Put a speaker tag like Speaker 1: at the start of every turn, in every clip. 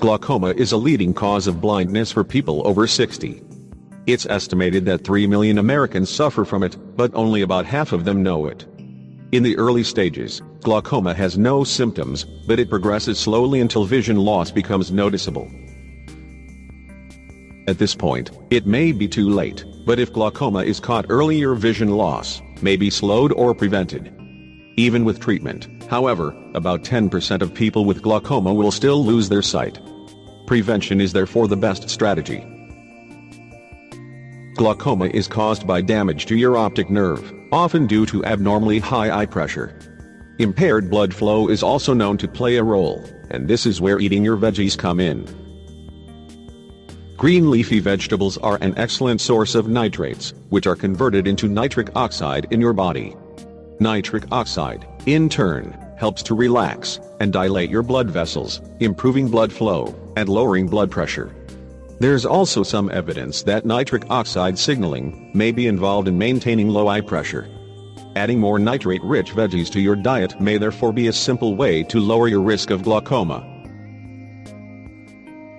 Speaker 1: Glaucoma is a leading cause of blindness for people over 60. It's estimated that 3 million Americans suffer from it, but only about half of them know it. In the early stages, glaucoma has no symptoms, but it progresses slowly until vision loss becomes noticeable. At this point, it may be too late, but if glaucoma is caught early, your vision loss may be slowed or prevented. Even with treatment, however, about 10% of people with glaucoma will still lose their sight. Prevention is therefore the best strategy. Glaucoma is caused by damage to your optic nerve, often due to abnormally high eye pressure. Impaired blood flow is also known to play a role, and this is where eating your veggies come in. Green leafy vegetables are an excellent source of nitrates, which are converted into nitric oxide in your body. Nitric oxide, in turn, helps to relax and dilate your blood vessels, improving blood flow and lowering blood pressure. There's also some evidence that nitric oxide signaling may be involved in maintaining low eye pressure. Adding more nitrate-rich veggies to your diet may therefore be a simple way to lower your risk of glaucoma.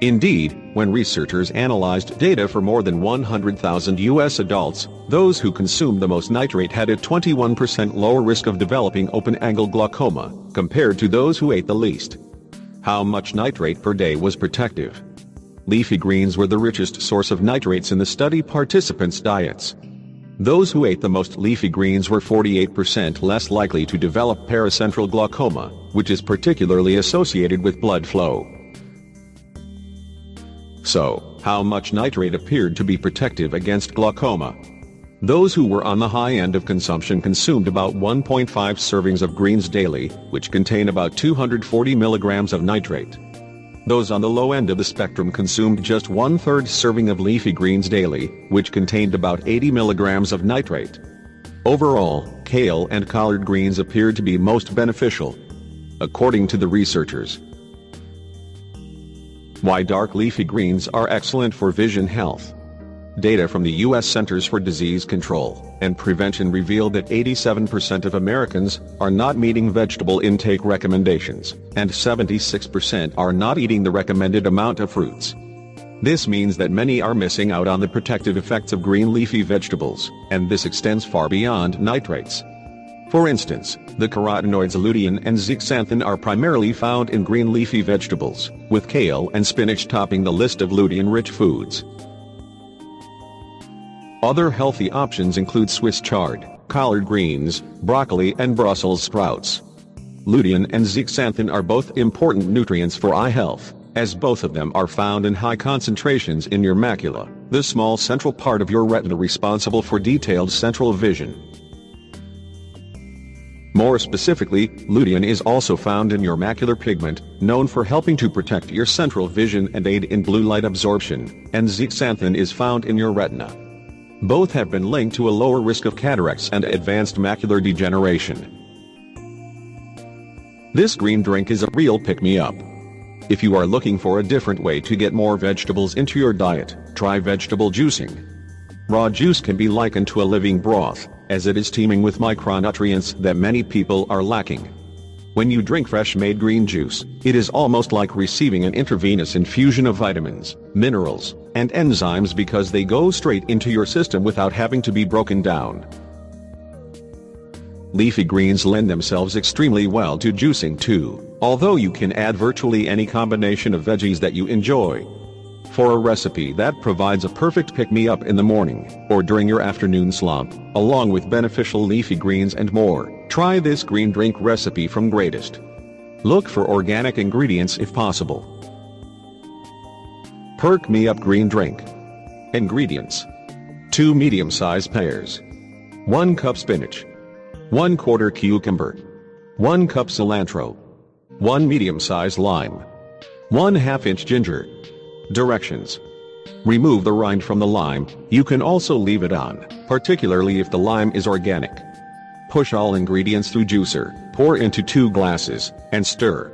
Speaker 1: Indeed, when researchers analyzed data for more than 100,000 U.S. adults, those who consumed the most nitrate had a 21% lower risk of developing open-angle glaucoma, compared to those who ate the least. How much nitrate per day was protective? Leafy greens were the richest source of nitrates in the study participants' diets. Those who ate the most leafy greens were 48% less likely to develop paracentral glaucoma, which is particularly associated with blood flow. So, how much nitrate appeared to be protective against glaucoma? Those who were on the high end of consumption consumed about 1.5 servings of greens daily, which contain about 240 milligrams of nitrate. Those on the low end of the spectrum consumed just 1/3 serving of leafy greens daily, which contained about 80 milligrams of nitrate. Overall, kale and collard greens appeared to be most beneficial, according to the researchers. Why dark leafy greens are excellent for vision health. Data from the U.S. Centers for Disease Control and Prevention revealed that 87% of Americans are not meeting vegetable intake recommendations, and 76% are not eating the recommended amount of fruits. This means that many are missing out on the protective effects of green leafy vegetables, and this extends far beyond nitrates. For instance, the carotenoids lutein and zeaxanthin are primarily found in green leafy vegetables, with kale and spinach topping the list of lutein-rich foods. Other healthy options include Swiss chard, collard greens, broccoli and Brussels sprouts. Lutein and zeaxanthin are both important nutrients for eye health, as both of them are found in high concentrations in your macula, the small central part of your retina responsible for detailed central vision. More specifically, lutein is also found in your macular pigment, known for helping to protect your central vision and aid in blue light absorption, and zeaxanthin is found in your retina. Both have been linked to a lower risk of cataracts and advanced macular degeneration. This green drink is a real pick-me-up. If you are looking for a different way to get more vegetables into your diet, try vegetable juicing. Raw juice can be likened to a living broth, as it is teeming with micronutrients that many people are lacking. When you drink fresh-made green juice, it is almost like receiving an intravenous infusion of vitamins, minerals, and enzymes because they go straight into your system without having to be broken down. Leafy greens lend themselves extremely well to juicing too, although you can add virtually any combination of veggies that you enjoy. For a recipe that provides a perfect pick-me-up in the morning, or during your afternoon slump, along with beneficial leafy greens and more, try this green drink recipe from Greatest. Look for organic ingredients if possible. Perk Me Up Green Drink. Ingredients: 2 medium-sized pears, 1 cup spinach, 1/4 cucumber, 1 cup cilantro, 1 medium-sized lime, 1/2 inch ginger. Directions: remove the rind from the lime. You can also leave it on, particularly if the lime is organic. Push all ingredients through juicer, pour into 2 glasses, and stir.